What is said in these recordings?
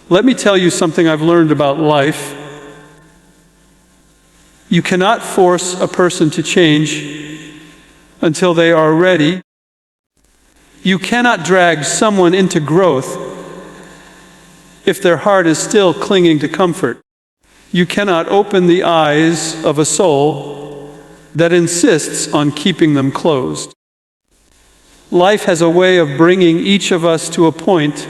Let me tell you something I've learned about life. You cannot force a person to change until they are ready. You cannot drag someone into growth if their heart is still clinging to comfort. You cannot open the eyes of a soul that insists on keeping them closed. Life has a way of bringing each of us to a point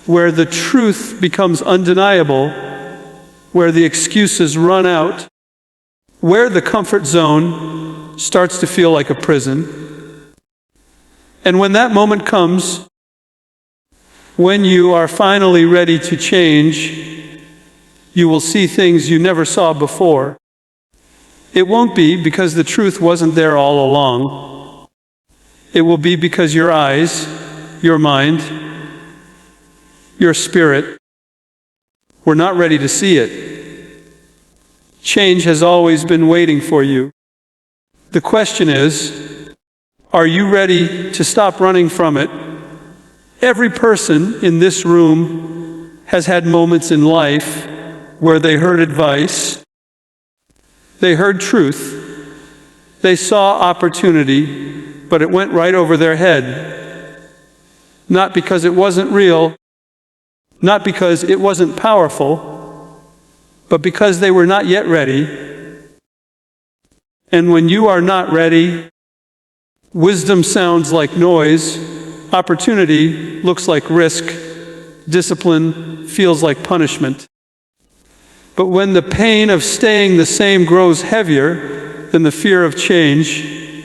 where the truth becomes undeniable, where the excuses run out, where the comfort zone starts to feel like a prison. And when that moment comes, when you are finally ready to change, you will see things you never saw before. It won't be because the truth wasn't there all along. It will be because your eyes, your mind, your spirit were not ready to see it. Change has always been waiting for you. The question is, are you ready to stop running from it? Every person in this room has had moments in life where they heard advice, they heard truth, they saw opportunity, but it went right over their head. Not because it wasn't real, not because it wasn't powerful, but because they were not yet ready. And when you are not ready, wisdom sounds like noise, opportunity looks like risk, discipline feels like punishment. But when the pain of staying the same grows heavier than the fear of change,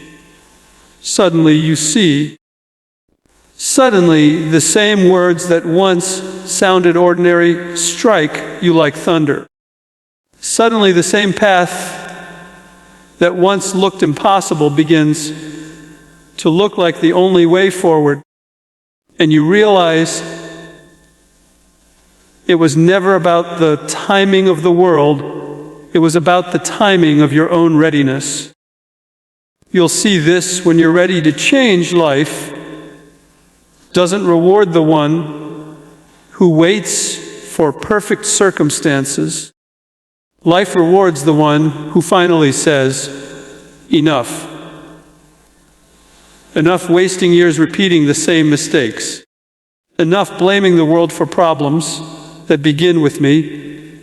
suddenly you see. Suddenly, the same words that once sounded ordinary strike you like thunder. Suddenly, the same path that once looked impossible begins to look like the only way forward. And you realize it was never about the timing of the world, it was about the timing of your own readiness. You'll see this when you're ready to change. Life doesn't reward the one who waits for perfect circumstances. Life rewards the one who finally says, enough. Enough wasting years repeating the same mistakes. Enough blaming the world for problems that begin with me.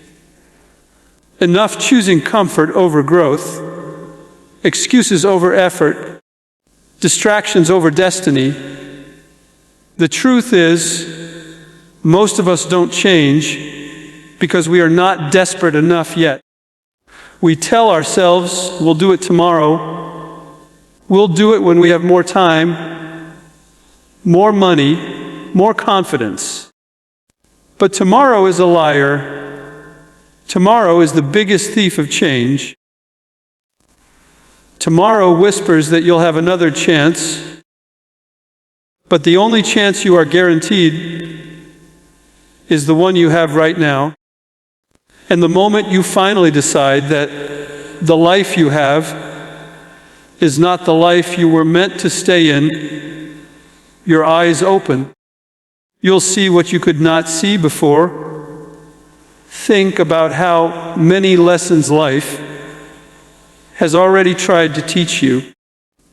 Enough choosing comfort over growth, excuses over effort, distractions over destiny. The truth is, most of us don't change because we are not desperate enough yet. We tell ourselves we'll do it tomorrow, we'll do it when we have more time, more money, more confidence. But tomorrow is a liar. Tomorrow is the biggest thief of change. Tomorrow whispers that you'll have another chance, but the only chance you are guaranteed is the one you have right now. And the moment you finally decide that the life you have is not the life you were meant to stay in, your eyes open. You'll see what you could not see before. Think about how many lessons life has already tried to teach you.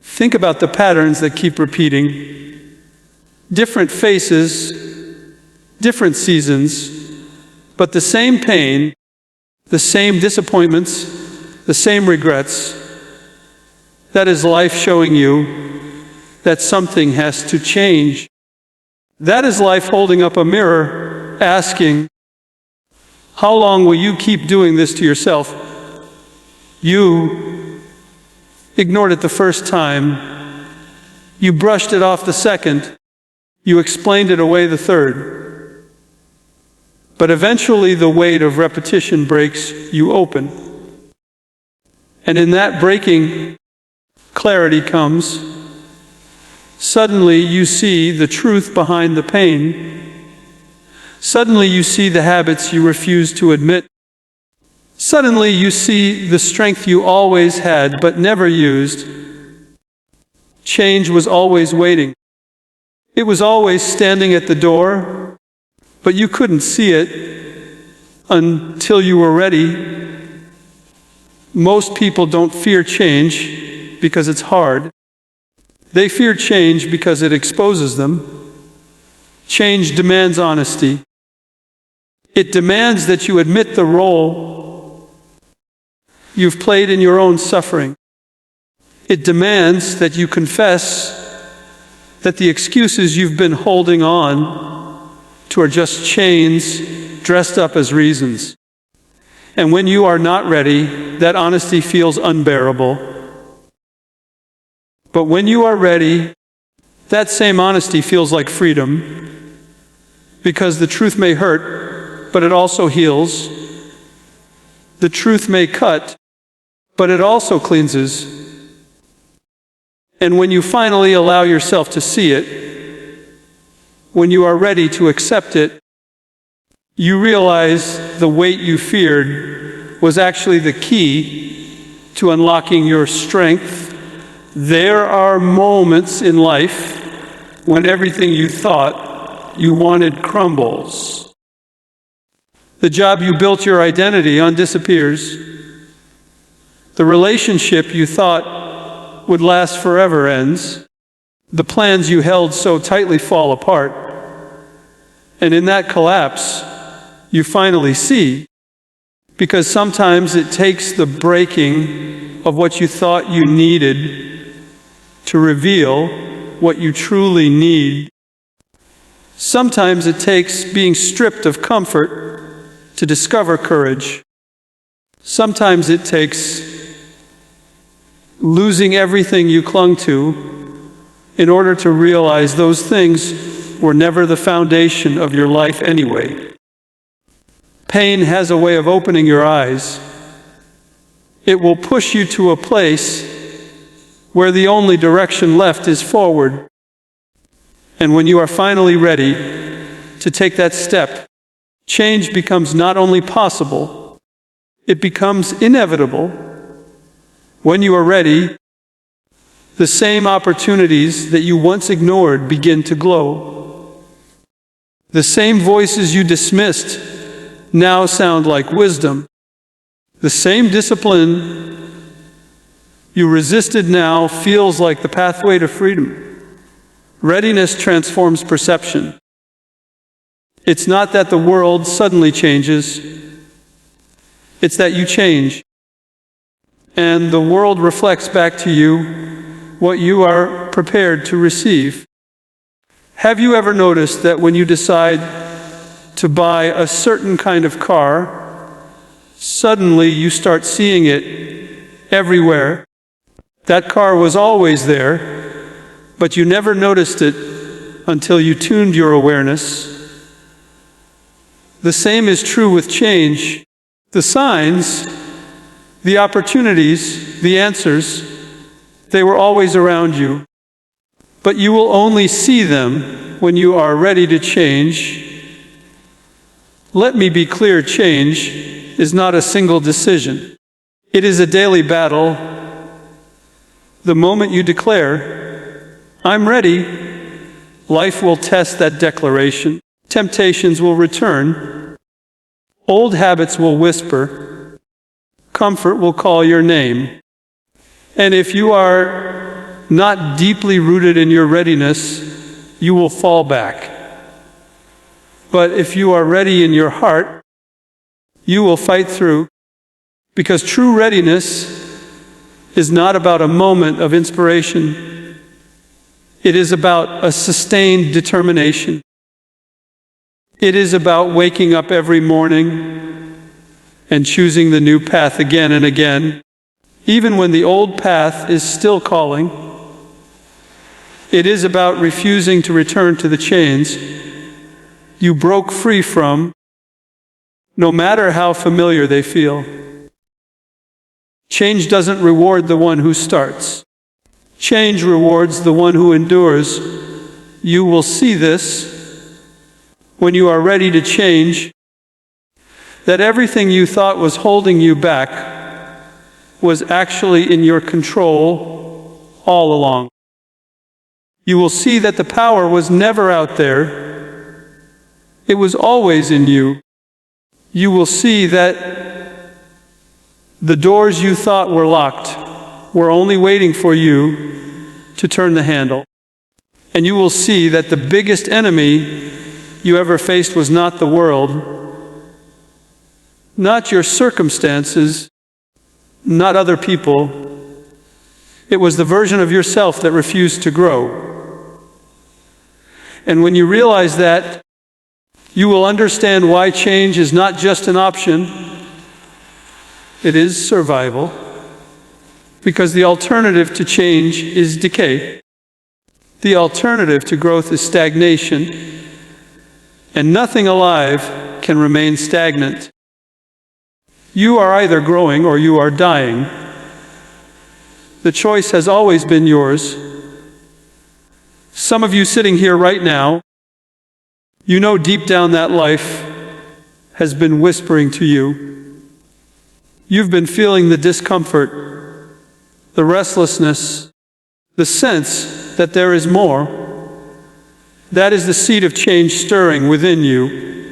Think about the patterns that keep repeating. Different faces, different seasons, but the same pain, the same disappointments, the same regrets. That is life showing you that something has to change. That is life holding up a mirror, asking, how long will you keep doing this to yourself? You ignored it the first time. You brushed it off the second. You explained it away the third. But eventually the weight of repetition breaks you open. And in that breaking, clarity comes. Suddenly you see the truth behind the pain. Suddenly you see the habits you refuse to admit. Suddenly you see the strength you always had but never used. Change was always waiting. It was always standing at the door, but you couldn't see it until you were ready. Most people don't fear change because it's hard. They fear change because it exposes them. Change demands honesty. It demands that you admit the role you've played in your own suffering. It demands that you confess that the excuses you've been holding on to are just chains dressed up as reasons. And when you are not ready, that honesty feels unbearable. But when you are ready, that same honesty feels like freedom, because the truth may hurt, but it also heals. The truth may cut, but it also cleanses. And when you finally allow yourself to see it, when you are ready to accept it, you realize the weight you feared was actually the key to unlocking your strength. There are moments in life when everything you thought you wanted crumbles. The job you built your identity on disappears. The relationship you thought would last forever ends. The plans you held so tightly fall apart. And in that collapse, you finally see, because sometimes it takes the breaking of what you thought you needed to reveal what you truly need. Sometimes it takes being stripped of comfort to discover courage. Sometimes it takes losing everything you clung to in order to realize those things were never the foundation of your life anyway. Pain has a way of opening your eyes. It will push you to a place where the only direction left is forward. And when you are finally ready to take that step, change becomes not only possible, it becomes inevitable. When you are ready, the same opportunities that you once ignored begin to glow. The same voices you dismissed now sound like wisdom. The same discipline you resisted now feels like the pathway to freedom. Readiness transforms perception. It's not that the world suddenly changes, it's that you change. And the world reflects back to you what you are prepared to receive. Have you ever noticed that when you decide to buy a certain kind of car, suddenly you start seeing it everywhere? That car was always there, but you never noticed it until you tuned your awareness. The same is true with change. The signs, the opportunities, the answers, they were always around you. But you will only see them when you are ready to change. Let me be clear, change is not a single decision. It is a daily battle. The moment you declare, "I'm ready," life will test that declaration. Temptations will return. Old habits will whisper. Comfort will call your name. And if you are not deeply rooted in your readiness, you will fall back. But if you are ready in your heart, you will fight through, because true readiness is not about a moment of inspiration. It is about a sustained determination. It is about waking up every morning and choosing the new path again and again, even when the old path is still calling. It is about refusing to return to the chains you broke free from, no matter how familiar they feel. Change doesn't reward the one who starts. Change rewards the one who endures. You will see this when you are ready to change, that everything you thought was holding you back was actually in your control all along. You will see that the power was never out there. It was always in you. You will see that the doors you thought were locked were only waiting for you to turn the handle. And you will see that the biggest enemy you ever faced was not the world, not your circumstances, not other people. It was the version of yourself that refused to grow. And when you realize that, you will understand why change is not just an option, it is survival. Because the alternative to change is decay. The alternative to growth is stagnation. And nothing alive can remain stagnant. You are either growing or you are dying. The choice has always been yours. Some of you sitting here right now, you know deep down that life has been whispering to you. You've been feeling the discomfort, the restlessness, the sense that there is more. That is the seed of change stirring within you.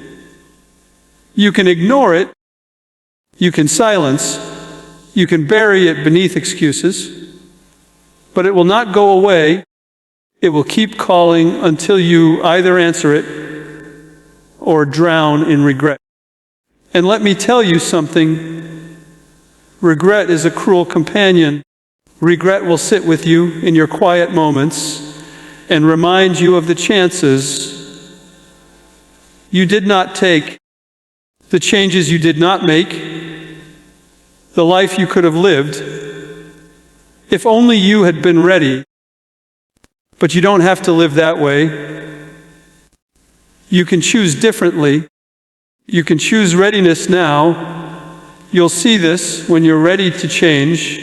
You can ignore it, you can silence, you can bury it beneath excuses, but it will not go away. It will keep calling until you either answer it or drown in regret. And let me tell you something. Regret is a cruel companion. Regret will sit with you in your quiet moments and remind you of the chances you did not take, the changes you did not make, the life you could have lived, if only you had been ready. But you don't have to live that way. You can choose differently. You can choose readiness now. You'll see this when you're ready to change,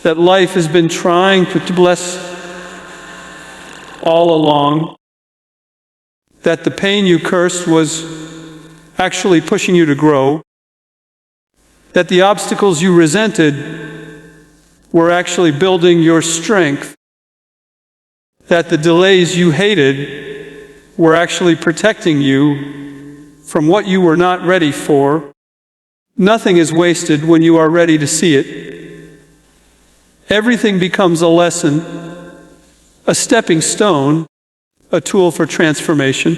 that life has been trying to bless all along, that the pain you cursed was actually pushing you to grow, that the obstacles you resented were actually building your strength, that the delays you hated were actually protecting you from what you were not ready for. Nothing is wasted when you are ready to see it. Everything becomes a lesson, a stepping stone, a tool for transformation.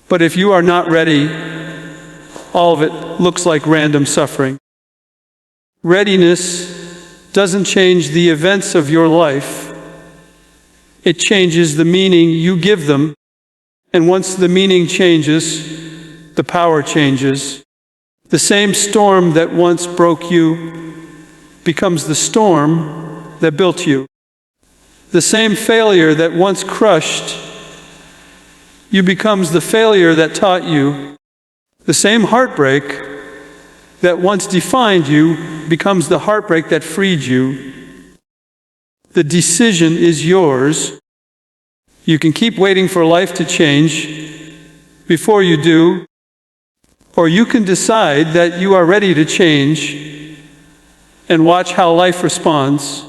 But if you are not ready, all of it looks like random suffering. Readiness doesn't change the events of your life. It changes the meaning you give them. And once the meaning changes, the power changes. The same storm that once broke you becomes the storm that built you. The same failure that once crushed you becomes the failure that taught you. The same heartbreak that once defined you becomes the heartbreak that freed you. The decision is yours. You can keep waiting for life to change before you do, or you can decide that you are ready to change and watch how life responds,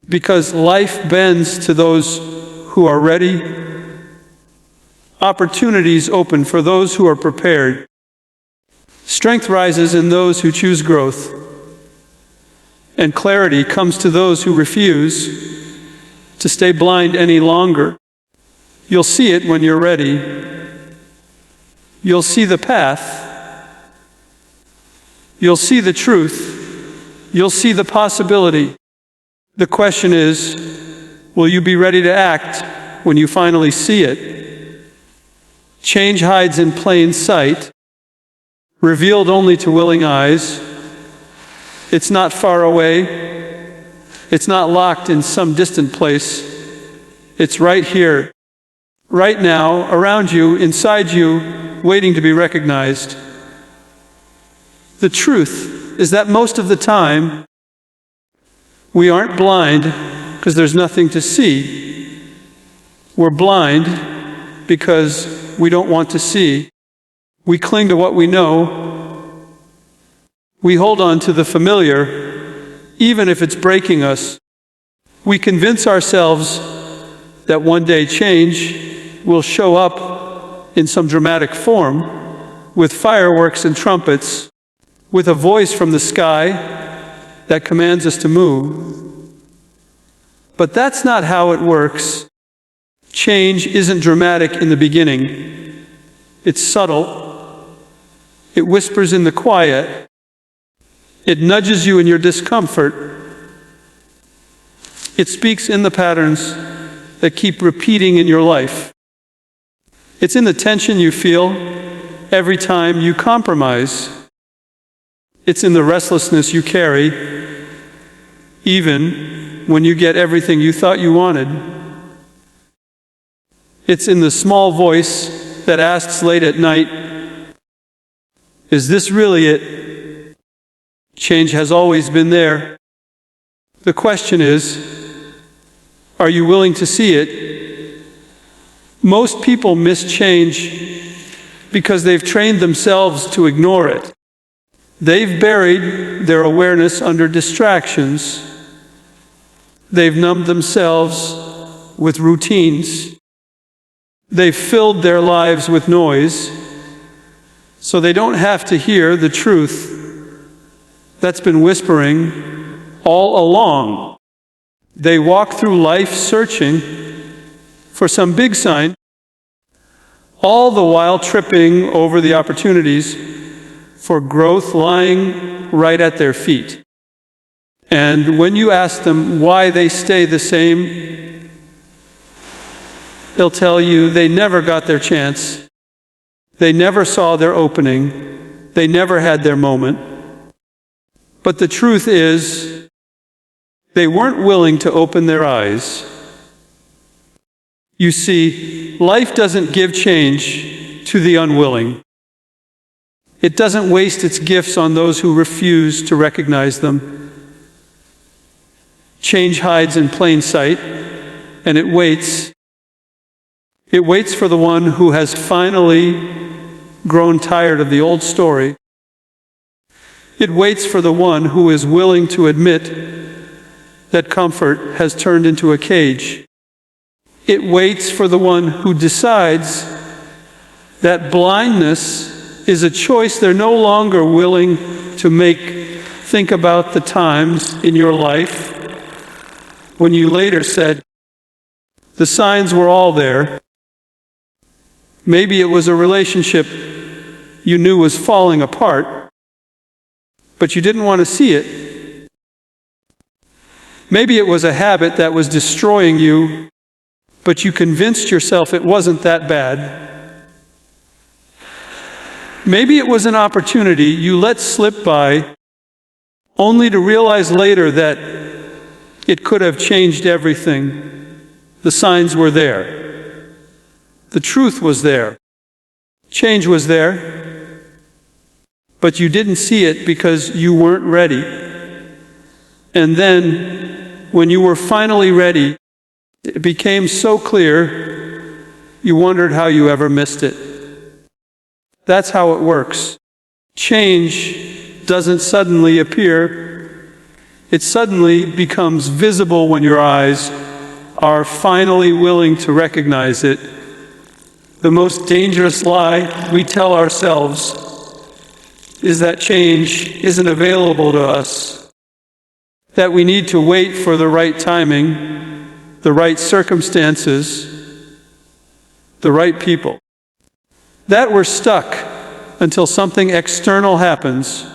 because life bends to those who are ready. Opportunities open for those who are prepared. Strength rises in those who choose growth. And clarity comes to those who refuse to stay blind any longer. You'll see it when you're ready. You'll see the path. You'll see the truth. You'll see the possibility. The question is, will you be ready to act when you finally see it? Change hides in plain sight, revealed only to willing eyes. It's not far away. It's not locked in some distant place. It's right here, right now, around you, inside you, waiting to be recognized. The truth is that most of the time, we aren't blind because there's nothing to see. We're blind because we don't want to see. We cling to what we know. We hold on to the familiar, even if it's breaking us. We convince ourselves that one day change will show up in some dramatic form, with fireworks and trumpets, with a voice from the sky that commands us to move. But that's not how it works. Change isn't dramatic in the beginning. It's subtle. It whispers in the quiet. It nudges you in your discomfort. It speaks in the patterns that keep repeating in your life. It's in the tension you feel every time you compromise. It's in the restlessness you carry, even when you get everything you thought you wanted. It's in the small voice that asks late at night, "Is this really it?" Change has always been there. The question is, are you willing to see it? Most people miss change because they've trained themselves to ignore it. They've buried their awareness under distractions. They've numbed themselves with routines. They've filled their lives with noise, so they don't have to hear the truth that's been whispering all along. They walk through life searching for some big sign, all the while tripping over the opportunities for growth lying right at their feet. And when you ask them why they stay the same, they'll tell you they never got their chance. They never saw their opening. They never had their moment. But the truth is, they weren't willing to open their eyes. You see, life doesn't give change to the unwilling. It doesn't waste its gifts on those who refuse to recognize them. Change hides in plain sight, and it waits. It waits for the one who has finally grown tired of the old story. It waits for the one who is willing to admit that comfort has turned into a cage. It waits for the one who decides that blindness is a choice they're no longer willing to make. Think about the times in your life when you later said, the signs were all there. Maybe it was a relationship you knew was falling apart, but you didn't want to see it. Maybe it was a habit that was destroying you, but you convinced yourself it wasn't that bad. Maybe it was an opportunity you let slip by, only to realize later that it could have changed everything. The signs were there. The truth was there. Change was there. But you didn't see it because you weren't ready. And then, when you were finally ready, it became so clear, you wondered how you ever missed it. That's how it works. Change doesn't suddenly appear. It suddenly becomes visible when your eyes are finally willing to recognize it. The most dangerous lie we tell ourselves is that change isn't available to us, that we need to wait for the right timing, the right circumstances, the right people, that we're stuck until something external happens.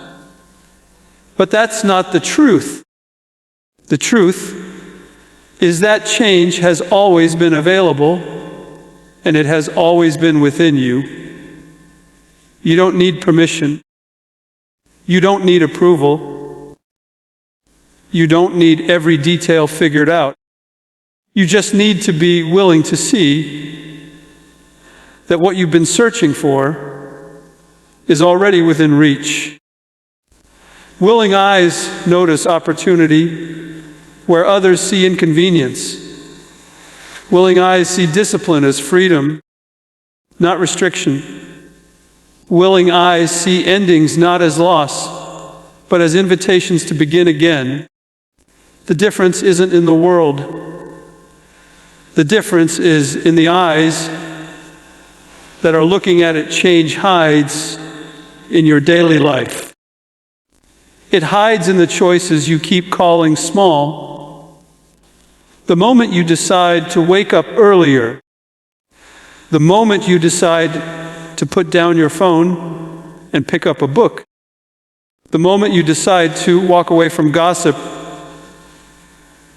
But that's not the truth. The truth is that change has always been available, and it has always been within you. You don't need permission. You don't need approval. You don't need every detail figured out. You just need to be willing to see that what you've been searching for is already within reach. Willing eyes notice opportunity where others see inconvenience. Willing eyes see discipline as freedom, not restriction. Willing eyes see endings not as loss, but as invitations to begin again. The difference isn't in the world. The difference is in the eyes that are looking at it change hides in your daily life. It hides in the choices you keep calling small. The moment you decide to wake up earlier, the moment you decide to put down your phone and pick up a book, the moment you decide to walk away from gossip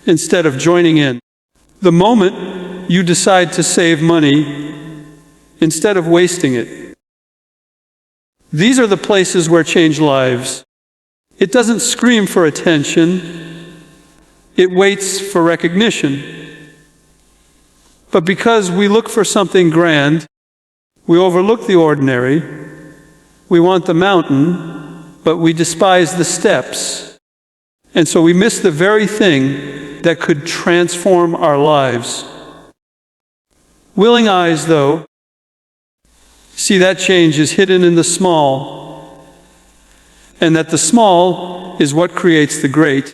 instead of joining in, the moment you decide to save money instead of wasting it. These are the places where change lives. It doesn't scream for attention. It waits for recognition. But because we look for something grand, we overlook the ordinary. We want the mountain, but we despise the steps. And so we miss the very thing that could transform our lives. Willing eyes, though, see that change is hidden in the small, and that the small is what creates the great.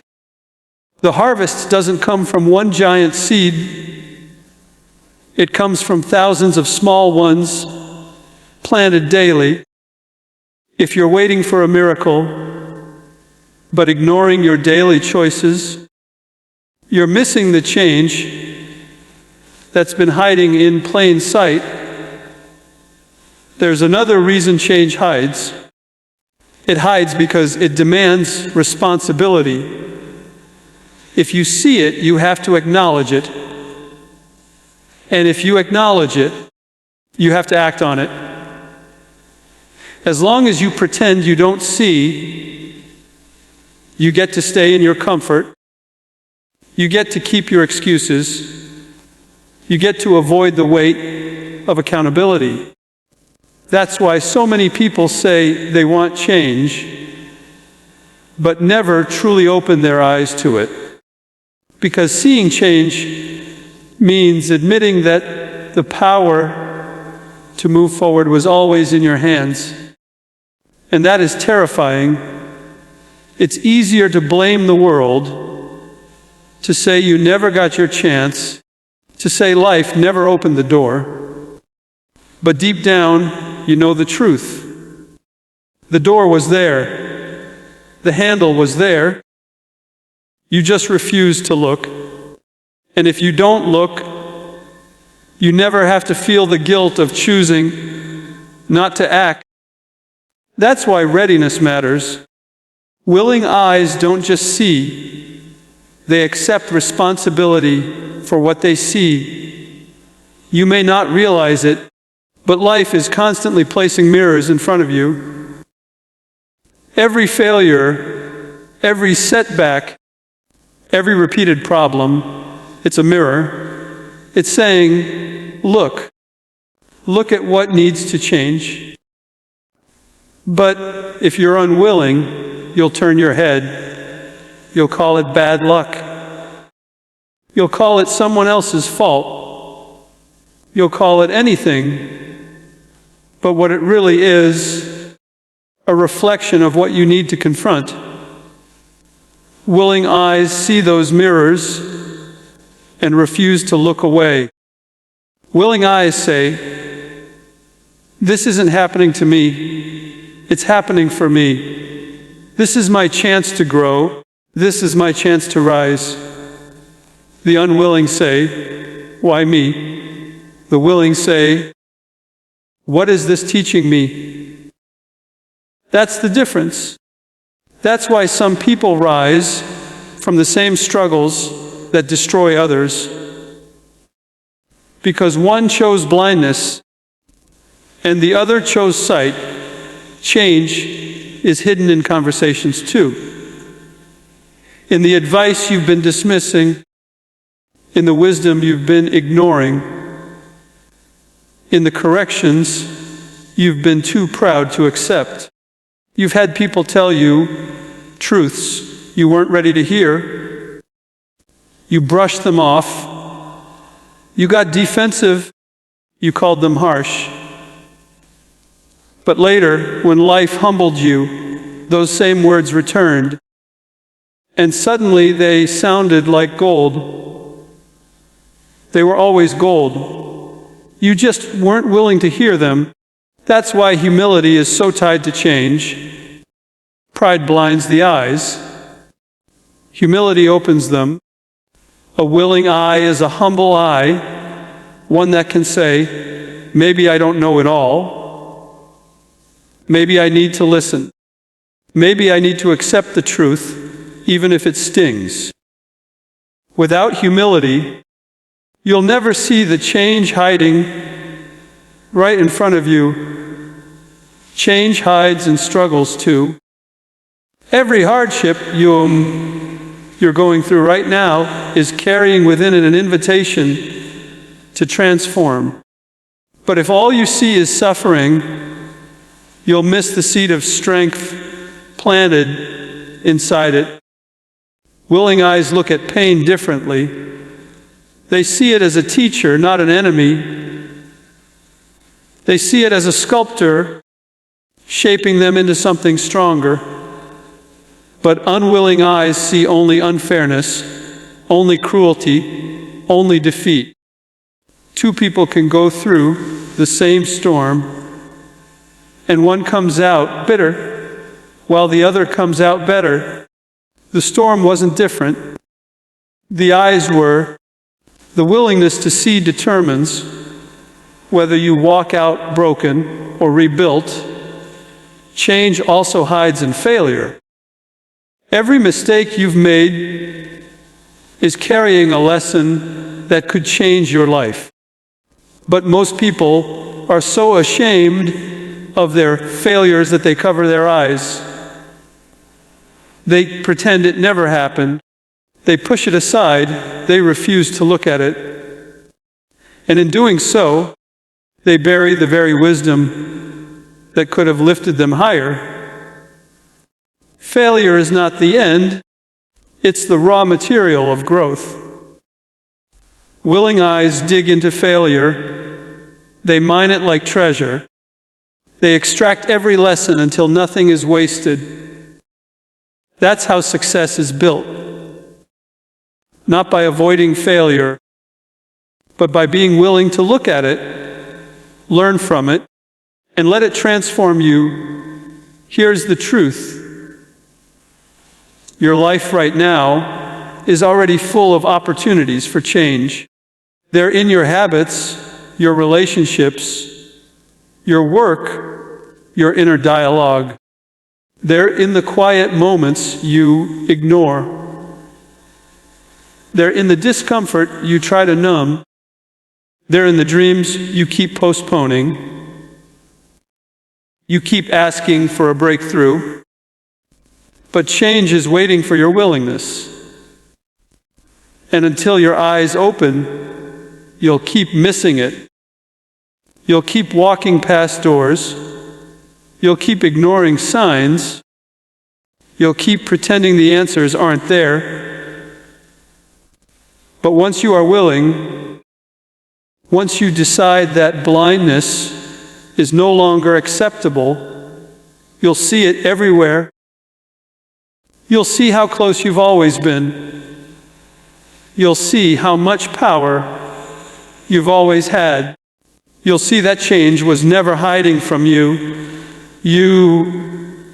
The harvest doesn't come from one giant seed. It comes from thousands of small ones planted daily. If you're waiting for a miracle, but ignoring your daily choices, you're missing the change that's been hiding in plain sight. There's another reason change hides. It hides because it demands responsibility. If you see it, you have to acknowledge it. And if you acknowledge it, you have to act on it. As long as you pretend you don't see, you get to stay in your comfort. You get to keep your excuses. You get to avoid the weight of accountability. That's why so many people say they want change, but never truly open their eyes to it. Because seeing change means admitting that the power to move forward was always in your hands. And that is terrifying. It's easier to blame the world, to say you never got your chance, to say life never opened the door. But deep down, you know the truth. The door was there. The handle was there. You just refused to look. And if you don't look, you never have to feel the guilt of choosing not to act. That's why readiness matters. Willing eyes don't just see, they accept responsibility for what they see. You may not realize it, but life is constantly placing mirrors in front of you. Every failure, every setback, every repeated problem, it's a mirror. It's saying, look at what needs to change. But if you're unwilling, you'll turn your head. You'll call it bad luck. You'll call it someone else's fault. You'll call it anything. But what it really is, a reflection of what you need to confront. Willing eyes see those mirrors and refuse to look away. Willing eyes say, this isn't happening to me. It's happening for me. This is my chance to grow. This is my chance to rise. The unwilling say, why me? The willing say, what is this teaching me? That's the difference. That's why some people rise from the same struggles that destroy others. Because one chose blindness and the other chose sight. Change is hidden in conversations too. In the advice you've been dismissing, in the wisdom you've been ignoring, in the corrections you've been too proud to accept. You've had people tell you truths you weren't ready to hear. You brushed them off. You got defensive. You called them harsh. But later, when life humbled you, those same words returned, and suddenly they sounded like gold. They were always gold. You just weren't willing to hear them. That's why humility is so tied to change. Pride blinds the eyes. Humility opens them. A willing eye is a humble eye, one that can say, maybe I don't know it all. Maybe I need to listen. Maybe I need to accept the truth, even if it stings. Without humility, you'll never see the change hiding right in front of you. Change hides and struggles too. Every hardship you're going through right now is carrying within it an invitation to transform. But if all you see is suffering, you'll miss the seed of strength planted inside it. Willing eyes look at pain differently. They see it as a teacher, not an enemy. They see it as a sculptor, shaping them into something stronger. But unwilling eyes see only unfairness, only cruelty, only defeat. Two people can go through the same storm, and one comes out bitter, while the other comes out better. The storm wasn't different. The eyes were. The willingness to see determines whether you walk out broken or rebuilt. Change also hides in failure. Every mistake you've made is carrying a lesson that could change your life. But most people are so ashamed of their failures that they cover their eyes. They pretend it never happened. They push it aside. They refuse to look at it. And in doing so, they bury the very wisdom that could have lifted them higher. Failure is not the end. It's the raw material of growth. Willing eyes dig into failure. They mine it like treasure. They extract every lesson until nothing is wasted. That's how success is built. Not by avoiding failure, but by being willing to look at it, learn from it, and let it transform you. Here's the truth. Your life right now is already full of opportunities for change. They're in your habits, your relationships, your work, your inner dialogue. They're in the quiet moments you ignore. They're in the discomfort you try to numb. They're in the dreams you keep postponing. You keep asking for a breakthrough. But change is waiting for your willingness. And until your eyes open, you'll keep missing it. You'll keep walking past doors. You'll keep ignoring signs. You'll keep pretending the answers aren't there. But once you are willing, once you decide that blindness is no longer acceptable, you'll see it everywhere. You'll see how close you've always been. You'll see how much power you've always had. You'll see that change was never hiding from you. You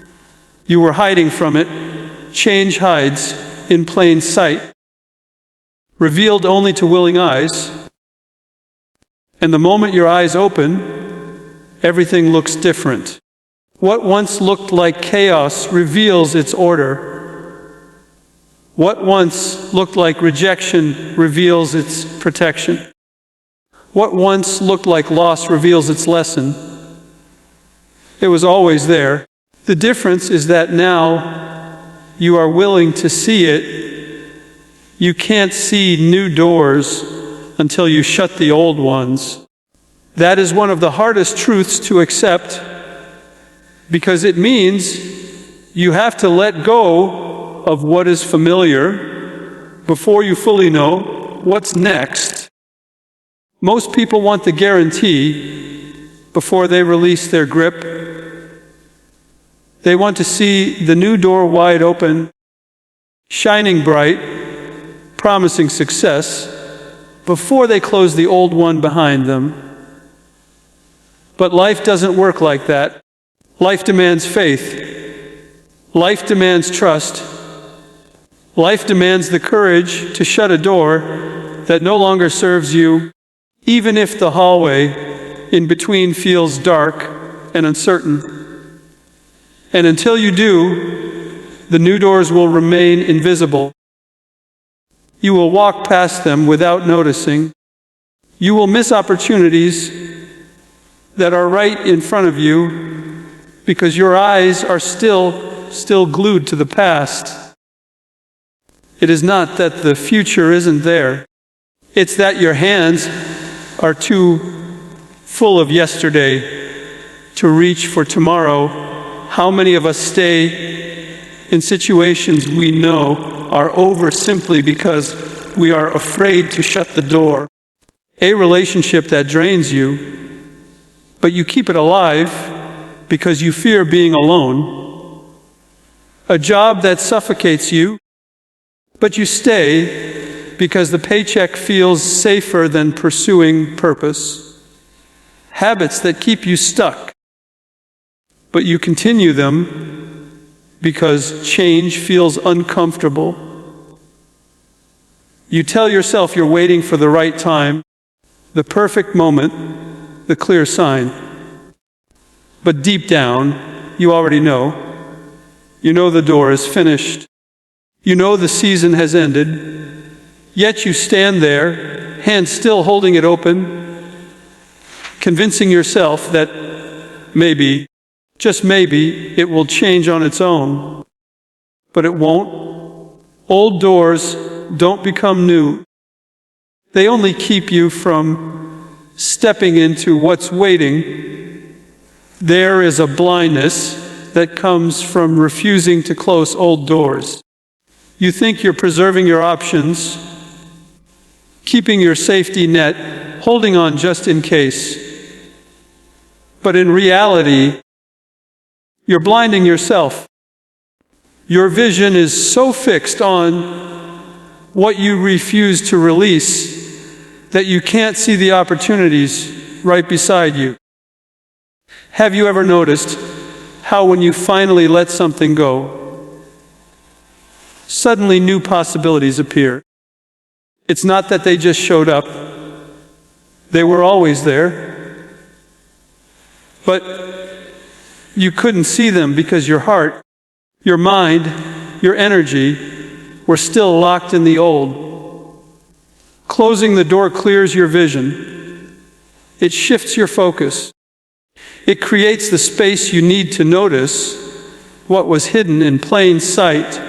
were hiding from it. Change hides in plain sight, revealed only to willing eyes. And the moment your eyes open, everything looks different. What once looked like chaos reveals its order. What once looked like rejection reveals its protection. What once looked like loss reveals its lesson. It was always there. The difference is that now you are willing to see it. You can't see new doors until you shut the old ones. That is one of the hardest truths to accept, because it means you have to let go of what is familiar before you fully know what's next. Most people want the guarantee before they release their grip. They want to see the new door wide open, shining bright, promising success, before they close the old one behind them. But life doesn't work like that. Life demands faith. Life demands trust. Life demands the courage to shut a door that no longer serves you, even if the hallway in between feels dark and uncertain. And until you do, the new doors will remain invisible. You will walk past them without noticing. You will miss opportunities that are right in front of you because your eyes are still glued to the past. It is not that the future isn't there. It's that your hands are too full of yesterday to reach for tomorrow. How many of us stay in situations we know are over simply because we are afraid to shut the door? A relationship that drains you, but you keep it alive because you fear being alone. A job that suffocates you, but you stay because the paycheck feels safer than pursuing purpose. Habits that keep you stuck, but you continue them because change feels uncomfortable. You tell yourself you're waiting for the right time, the perfect moment, the clear sign. But deep down, you already know. You know the door is finished. You know the season has ended. Yet you stand there, hands still holding it open, convincing yourself that maybe, just maybe, it will change on its own. But it won't. Old doors don't become new. They only keep you from stepping into what's waiting. There is a blindness that comes from refusing to close old doors. You think you're preserving your options, keeping your safety net, holding on just in case. But in reality, you're blinding yourself. Your vision is so fixed on what you refuse to release that you can't see the opportunities right beside you. Have you ever noticed how when you finally let something go, suddenly new possibilities appear? It's not that they just showed up. They were always there. But you couldn't see them because your heart, your mind, your energy were still locked in the old. Closing the door clears your vision. It shifts your focus. It creates the space you need to notice what was hidden in plain sight.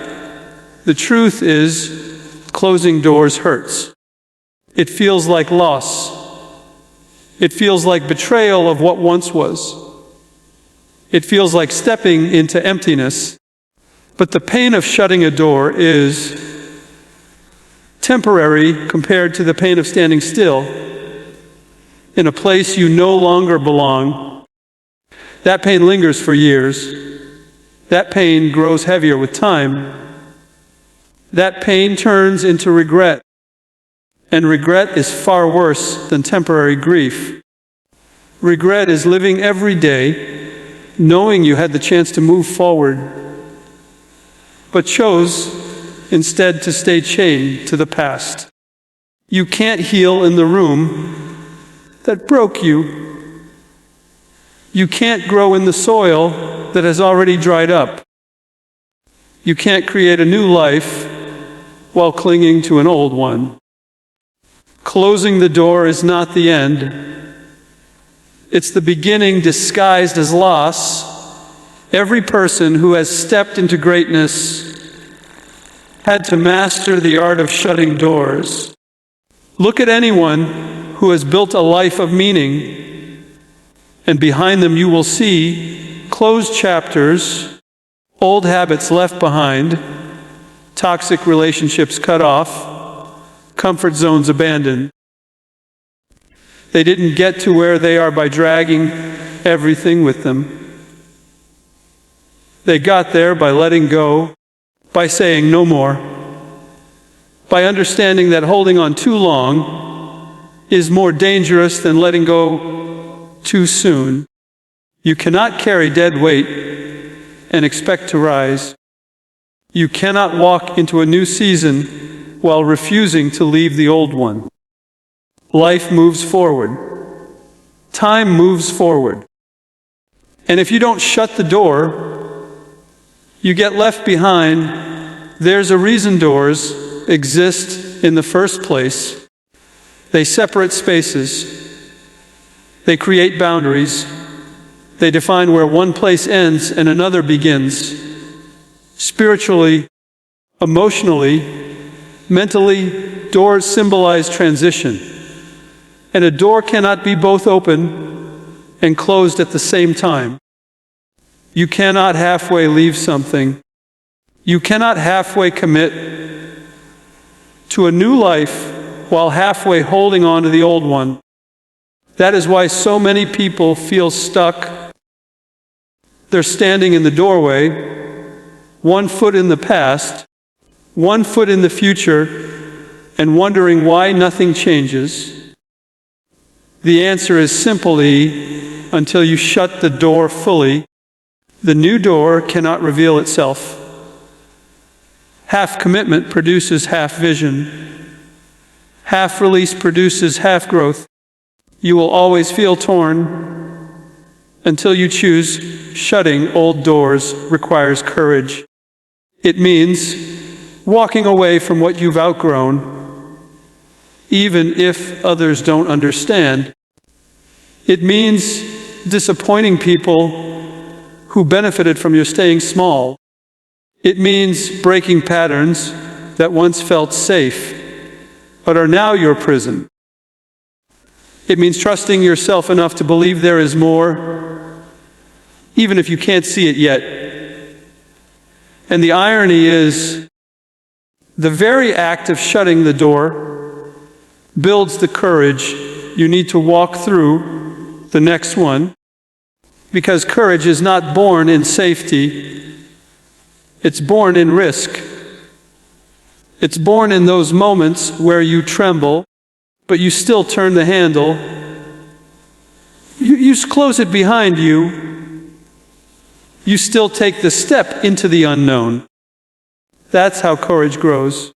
The truth is, closing doors hurts. It feels like loss. It feels like betrayal of what once was. It feels like stepping into emptiness. But the pain of shutting a door is temporary compared to the pain of standing still in a place you no longer belong. That pain lingers for years. That pain grows heavier with time. That pain turns into regret. And regret is far worse than temporary grief. Regret is living every day knowing you had the chance to move forward, but chose instead to stay chained to the past. You can't heal in the room that broke you. You can't grow in the soil that has already dried up. You can't create a new life while clinging to an old one. Closing the door is not the end. It's the beginning disguised as loss. Every person who has stepped into greatness had to master the art of shutting doors. Look at anyone who has built a life of meaning, and behind them you will see closed chapters, old habits left behind, toxic relationships cut off, comfort zones abandoned. They didn't get to where they are by dragging everything with them. They got there by letting go, by saying no more, by understanding that holding on too long is more dangerous than letting go too soon. You cannot carry dead weight and expect to rise. You cannot walk into a new season while refusing to leave the old one. Life moves forward. Time moves forward. And if you don't shut the door, you get left behind. There's a reason doors exist in the first place. They separate spaces. They create boundaries. They define where one place ends and another begins. Spiritually, emotionally, mentally, doors symbolize transition. And a door cannot be both open and closed at the same time. You cannot halfway leave something. You cannot halfway commit to a new life while halfway holding on to the old one. That is why so many people feel stuck. They're standing in the doorway, one foot in the past, one foot in the future, and wondering why nothing changes. The answer is simply, until you shut the door fully, the new door cannot reveal itself. Half commitment produces half vision. Half release produces half growth. You will always feel torn until you choose. Shutting old doors requires courage. It means walking away from what you've outgrown, even if others don't understand. It means disappointing people who benefited from your staying small. It means breaking patterns that once felt safe, but are now your prison. It means trusting yourself enough to believe there is more, even if you can't see it yet. And the irony is, the very act of shutting the door builds the courage you need to walk through the next one, because courage is not born in safety, it's born in risk. It's born in those moments where you tremble, but you still turn the handle. You close it behind you. You still take the step into the unknown. That's how courage grows.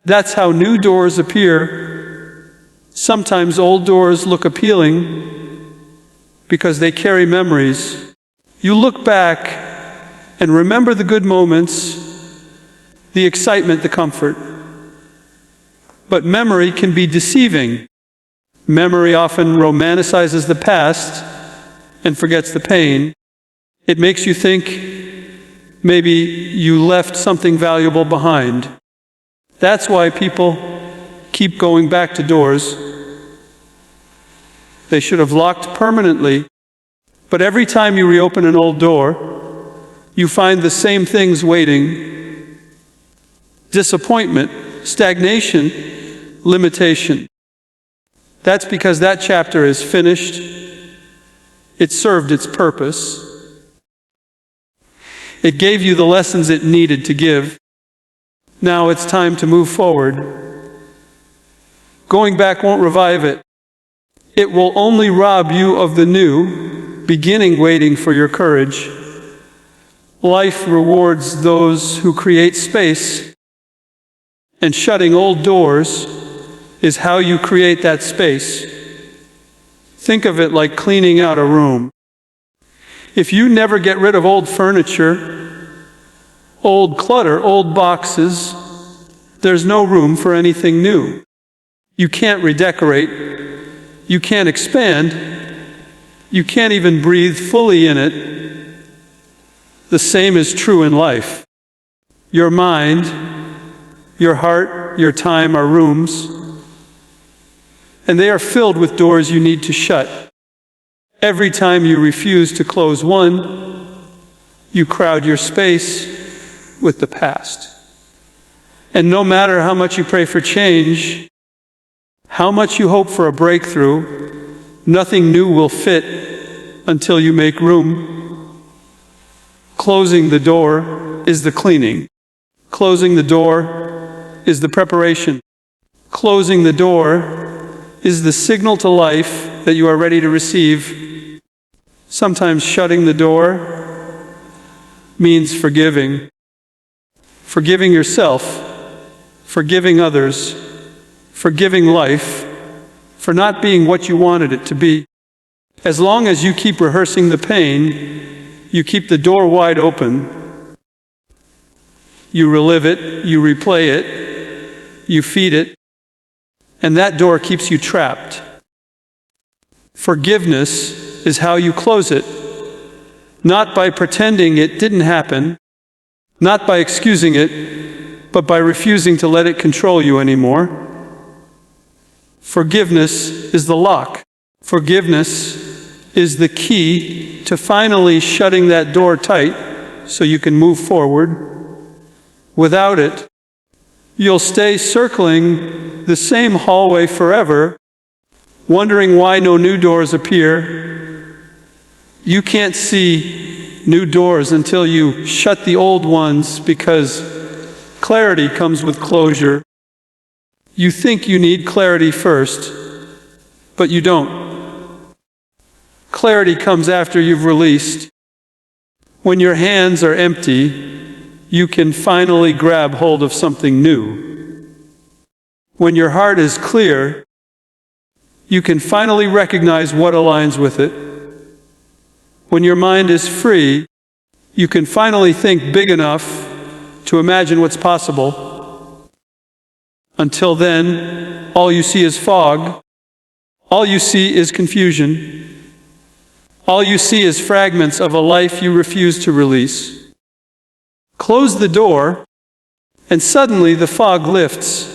That's how new doors appear. Sometimes old doors look appealing because they carry memories. You look back and remember the good moments, the excitement, the comfort. But memory can be deceiving. Memory often romanticizes the past and forgets the pain. It makes you think maybe you left something valuable behind. That's why people keep going back to doors they should have locked permanently. But every time you reopen an old door, you find the same things waiting: disappointment, stagnation, limitation. That's because that chapter is finished. It served its purpose. It gave you the lessons it needed to give. Now it's time to move forward. Going back won't revive it. It will only rob you of the new beginning waiting for your courage. Life rewards those who create space, and shutting old doors is how you create that space. Think of it like cleaning out a room. If you never get rid of old furniture, old clutter, old boxes, there's no room for anything new. You can't redecorate. You can't expand. You can't even breathe fully in it. The same is true in life. Your mind, your heart, your time are rooms, and they are filled with doors you need to shut. Every time you refuse to close one, you crowd your space with the past. And no matter how much you pray for change, how much you hope for a breakthrough, nothing new will fit until you make room. Closing the door is the cleaning. Closing the door is the preparation. Closing the door is the signal to life that you are ready to receive. Sometimes shutting the door means forgiving. Forgiving yourself, forgiving others, forgiving life for not being what you wanted it to be. As long as you keep rehearsing the pain, you keep the door wide open. You relive it, you replay it, you feed it, and that door keeps you trapped. Forgiveness is how you close it, not by pretending it didn't happen, not by excusing it, but by refusing to let it control you anymore. Forgiveness is the lock. Forgiveness is the key to finally shutting that door tight so you can move forward. Without it, you'll stay circling the same hallway forever, wondering why no new doors appear. You can't see new doors until you shut the old ones, because clarity comes with closure. You think you need clarity first, but you don't. Clarity comes after you've released. When your hands are empty, you can finally grab hold of something new. When your heart is clear, you can finally recognize what aligns with it. When your mind is free, you can finally think big enough to imagine what's possible. Until then, all you see is fog. All you see is confusion. All you see is fragments of a life you refuse to release. Close the door, and suddenly the fog lifts.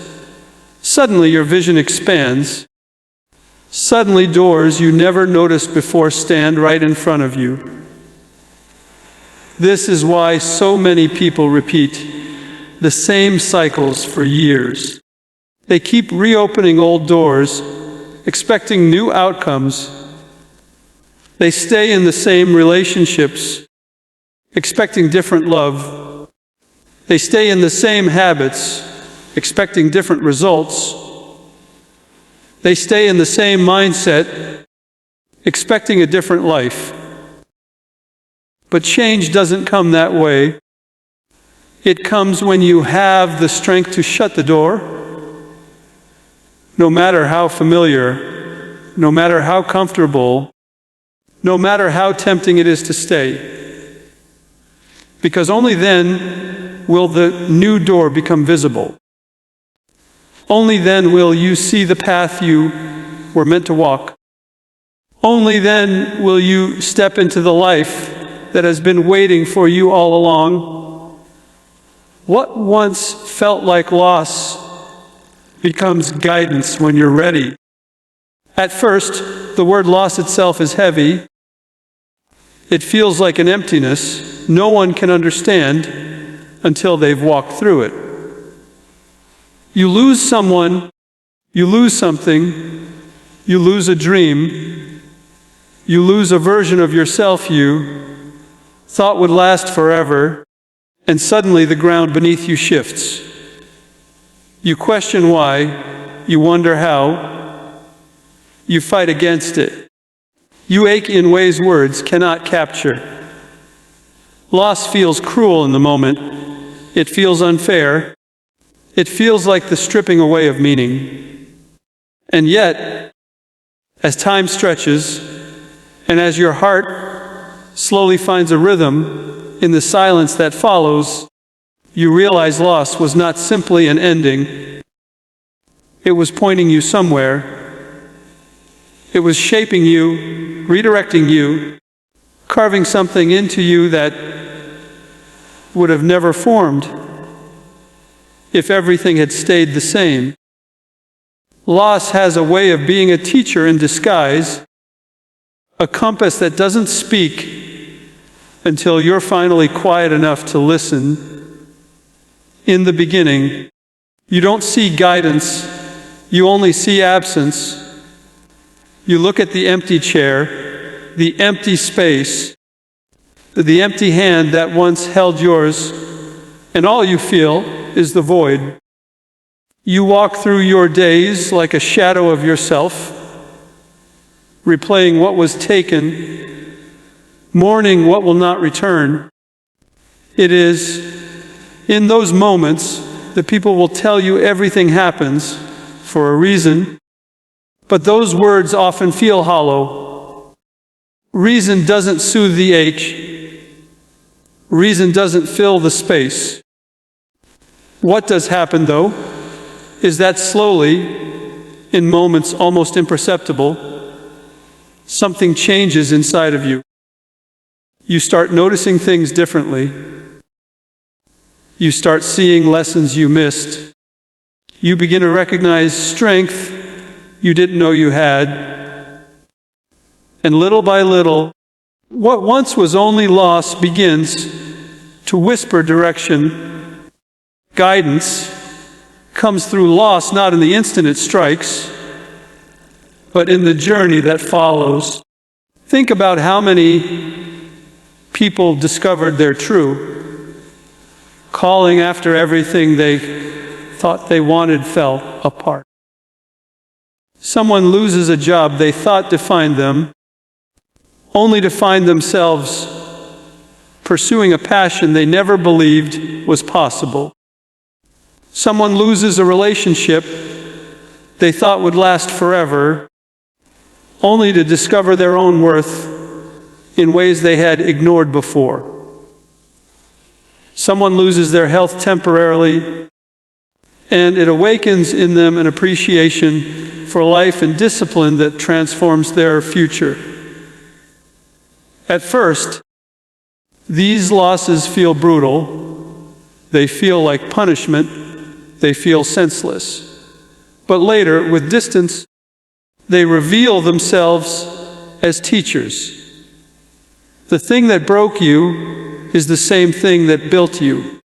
Suddenly your vision expands. Suddenly doors you never noticed before stand right in front of you. This is why so many people repeat the same cycles for years. They keep reopening old doors, expecting new outcomes. They stay in the same relationships, expecting different love. They stay in the same habits, expecting different results. They stay in the same mindset, expecting a different life. But change doesn't come that way. It comes when you have the strength to shut the door, no matter how familiar, no matter how comfortable, no matter how tempting it is to stay. Because only then will the new door become visible. Only then will you see the path you were meant to walk. Only then will you step into the life that has been waiting for you all along. What once felt like loss becomes guidance when you're ready. At first, the word loss itself is heavy. It feels like an emptiness no one can understand until they've walked through it. You lose someone, you lose something, you lose a dream, you lose a version of yourself you thought would last forever, and suddenly the ground beneath you shifts. You question why, you wonder how, you fight against it. You ache in ways words cannot capture. Loss feels cruel in the moment. It feels unfair. It feels like the stripping away of meaning. And yet, as time stretches, and as your heart slowly finds a rhythm in the silence that follows, you realize loss was not simply an ending. It was pointing you somewhere. It was shaping you, redirecting you, carving something into you that would have never formed if everything had stayed the same. Loss has a way of being a teacher in disguise, a compass that doesn't speak until you're finally quiet enough to listen. In the beginning, you don't see guidance, you only see absence. You look at the empty chair, the empty space, the empty hand that once held yours, and all you feel is the void. You walk through your days like a shadow of yourself, replaying what was taken, mourning what will not return. It is in those moments that people will tell you everything happens for a reason, but those words often feel hollow. Reason doesn't soothe the ache. Reason doesn't fill the space. What does happen, though, is that slowly, in moments almost imperceptible, something changes inside of you. You start noticing things differently. You start seeing lessons you missed. You begin to recognize strength you didn't know you had. And little by little, what once was only loss begins to whisper direction. Guidance comes through loss, not in the instant it strikes, but in the journey that follows. Think about how many people discovered their true, calling after everything they thought they wanted fell apart. Someone loses a job they thought defined them, only to find themselves pursuing a passion they never believed was possible. Someone loses a relationship they thought would last forever, only to discover their own worth in ways they had ignored before. Someone loses their health temporarily, and it awakens in them an appreciation for life and discipline that transforms their future. At first, these losses feel brutal. They feel like punishment. They feel senseless. But later, with distance, they reveal themselves as teachers. The thing that broke you is the same thing that built you.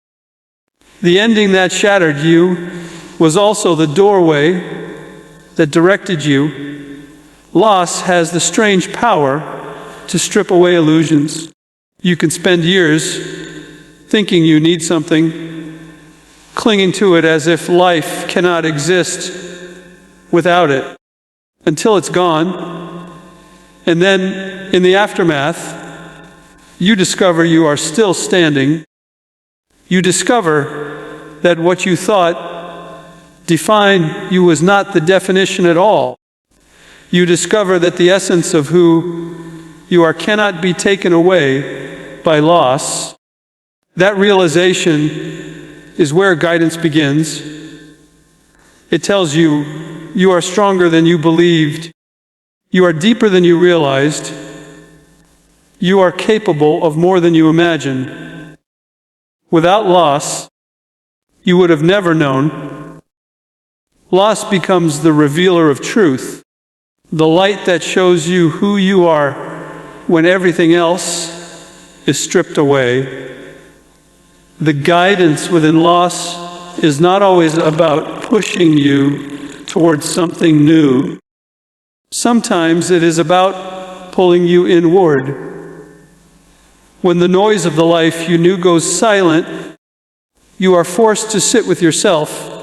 The ending that shattered you was also the doorway that directed you. Loss has the strange power to strip away illusions. You can spend years thinking you need something, clinging to it as if life cannot exist without it, until it's gone. And then, in the aftermath, you discover you are still standing. You discover that what you thought defined you was not the definition at all. You discover that the essence of who you are cannot be taken away by loss. That realization is where guidance begins. It tells you you are stronger than you believed. You are deeper than you realized. You are capable of more than you imagined. Without loss, you would have never known. Loss becomes the revealer of truth, the light that shows you who you are when everything else is stripped away. The guidance within loss is not always about pushing you towards something new. Sometimes it is about pulling you inward. When the noise of the life you knew goes silent, you are forced to sit with yourself.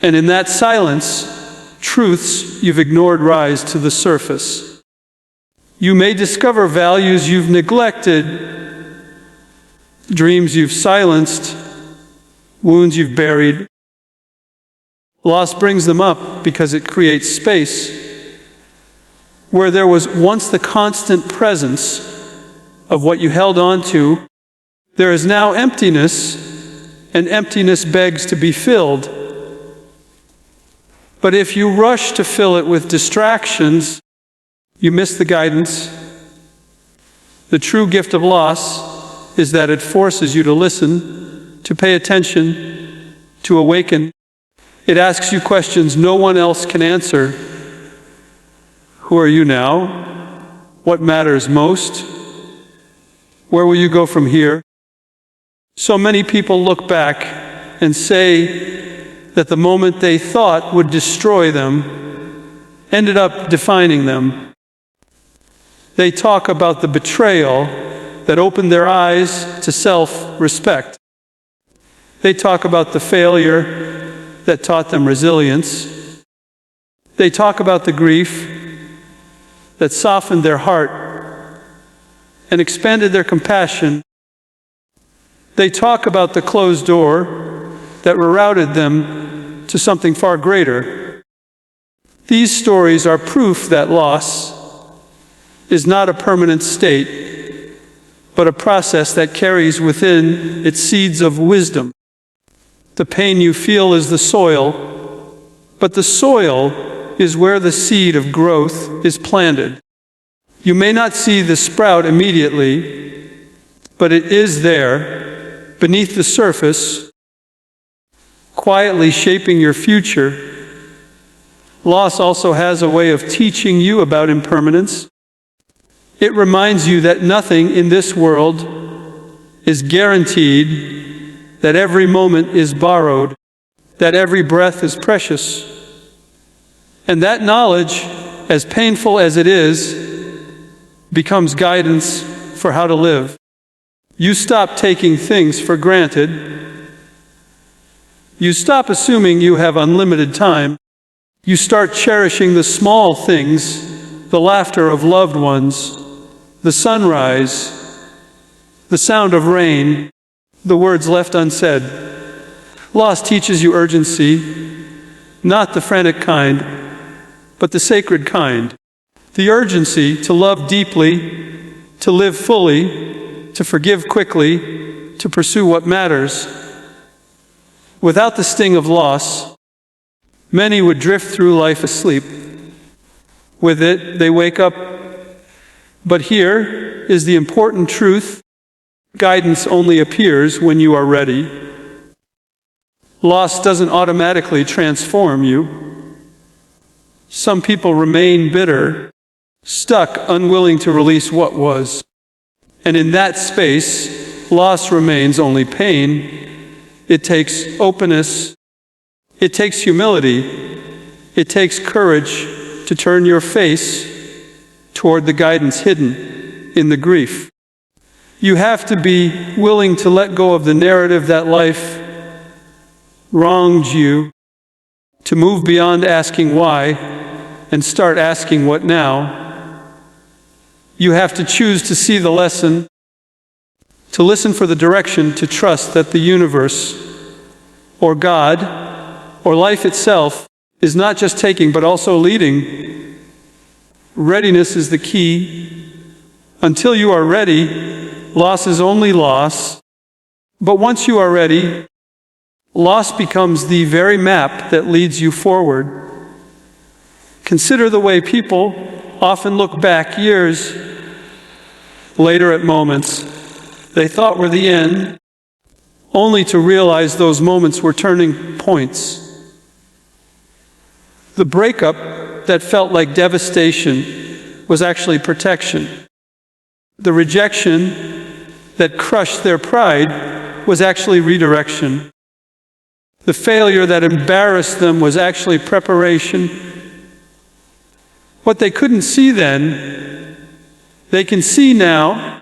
And in that silence, truths you've ignored rise to the surface. You may discover values you've neglected, dreams you've silenced, wounds you've buried. Loss brings them up because it creates space. Where there was once the constant presence of what you held on to, there is now emptiness, and emptiness begs to be filled. But if you rush to fill it with distractions, you miss the guidance. The true gift of loss is that it forces you to listen, to pay attention, to awaken. It asks you questions no one else can answer. Who are you now? What matters most? Where will you go from here? So many people look back and say that the moment they thought would destroy them ended up defining them. They talk about the betrayal that opened their eyes to self-respect. They talk about the failure that taught them resilience. They talk about the grief that softened their heart and expanded their compassion. They talk about the closed door that rerouted them to something far greater. These stories are proof that loss is not a permanent state, but a process that carries within its seeds of wisdom. The pain you feel is the soil, but the soil is where the seed of growth is planted. You may not see the sprout immediately, but it is there, beneath the surface, quietly shaping your future. Loss also has a way of teaching you about impermanence. It reminds you that nothing in this world is guaranteed, that every moment is borrowed, that every breath is precious. And that knowledge, as painful as it is, becomes guidance for how to live. You stop taking things for granted. You stop assuming you have unlimited time. You start cherishing the small things, the laughter of loved ones, the sunrise, the sound of rain, the words left unsaid. Loss teaches you urgency, not the frantic kind, but the sacred kind. The urgency to love deeply, to live fully, to forgive quickly, to pursue what matters. Without the sting of loss, many would drift through life asleep. With it, they wake up. But here is the important truth: guidance only appears when you are ready. Loss doesn't automatically transform you. Some people remain bitter, stuck, unwilling to release what was. And in that space, loss remains only pain. It takes openness. It takes humility. It takes courage to turn your face toward the guidance hidden in the grief. You have to be willing to let go of the narrative that life wronged you, to move beyond asking why and start asking what now. You have to choose to see the lesson, to listen for the direction, to trust that the universe or God or life itself is not just taking but also leading. Readiness is the key. Until you are ready, loss is only loss. But once you are ready, loss becomes the very map that leads you forward. Consider the way people often look back years later at moments they thought were the end, only to realize those moments were turning points. The breakup that felt like devastation was actually protection. The rejection that crushed their pride was actually redirection. The failure that embarrassed them was actually preparation. What they couldn't see then, they can see now,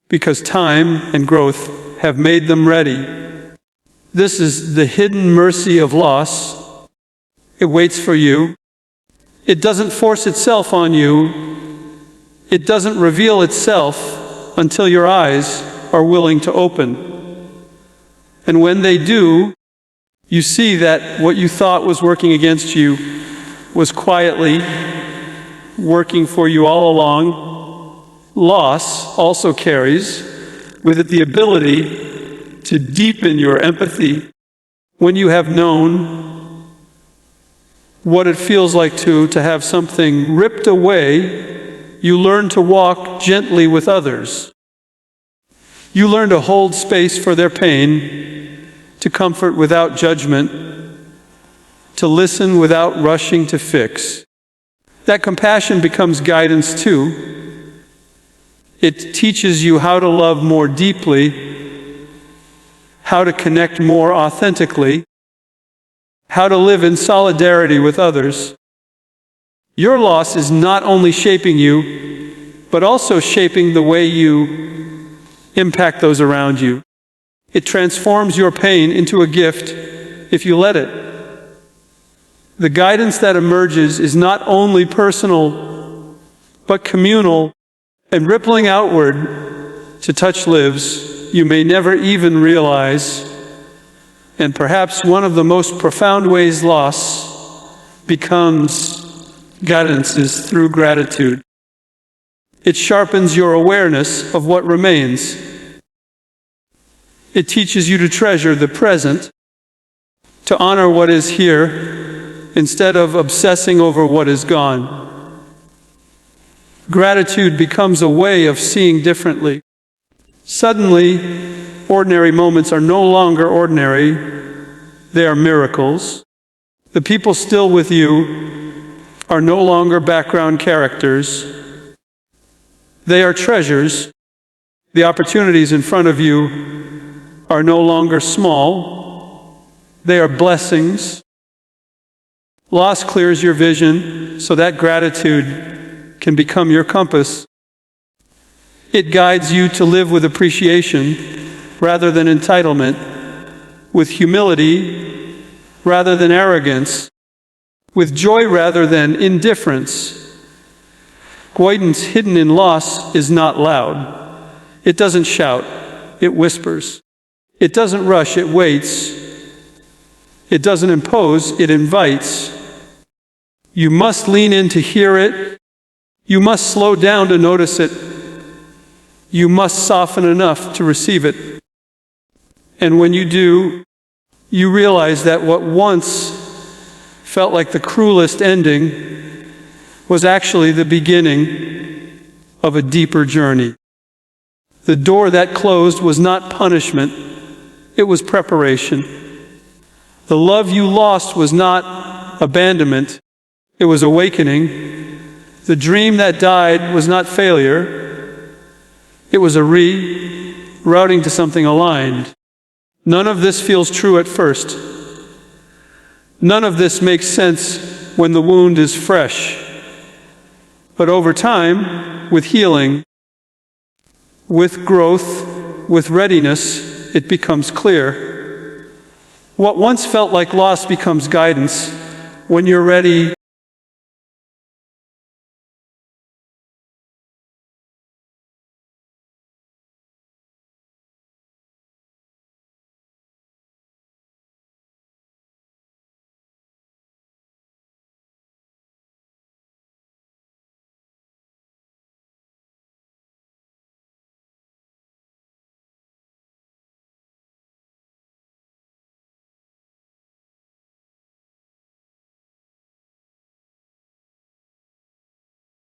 because time and growth have made them ready. This is the hidden mercy of loss. It waits for you. It doesn't force itself on you. It doesn't reveal itself until your eyes are willing to open. And when they do, you see that what you thought was working against you was quietly working for you all along. Loss also carries with it the ability to deepen your empathy. When you have known what it feels like to have something ripped away, you learn to walk gently with others. You learn to hold space for their pain, to comfort without judgment, to listen without rushing to fix. That compassion becomes guidance too. It teaches you how to love more deeply, how to connect more authentically, how to live in solidarity with others. Your loss is not only shaping you, but also shaping the way you impact those around you. It transforms your pain into a gift if you let it. The guidance that emerges is not only personal, but communal and rippling outward to touch lives you may never even realize. And perhaps one of the most profound ways loss becomes guidance is through gratitude. It sharpens your awareness of what remains. It teaches you to treasure the present, to honor what is here instead of obsessing over what is gone. Gratitude becomes a way of seeing differently. Suddenly, ordinary moments are no longer ordinary, they are miracles. The people still with you are no longer background characters, they are treasures. The opportunities in front of you are no longer small, they are blessings. Loss clears your vision so that gratitude can become your compass. It guides you to live with appreciation rather than entitlement, with humility rather than arrogance, with joy rather than indifference. Guidance hidden in loss is not loud. It doesn't shout, it whispers. It doesn't rush, it waits. It doesn't impose, it invites. You must lean in to hear it. You must slow down to notice it. You must soften enough to receive it. And when you do, you realize that what once felt like the cruelest ending was actually the beginning of a deeper journey. The door that closed was not punishment, it was preparation. The love you lost was not abandonment, it was awakening. The dream that died was not failure, it was a rerouting to something aligned. None of this feels true at first. None of this makes sense when the wound is fresh. But over time, with healing, with growth, with readiness, it becomes clear. What once felt like loss becomes guidance when you're ready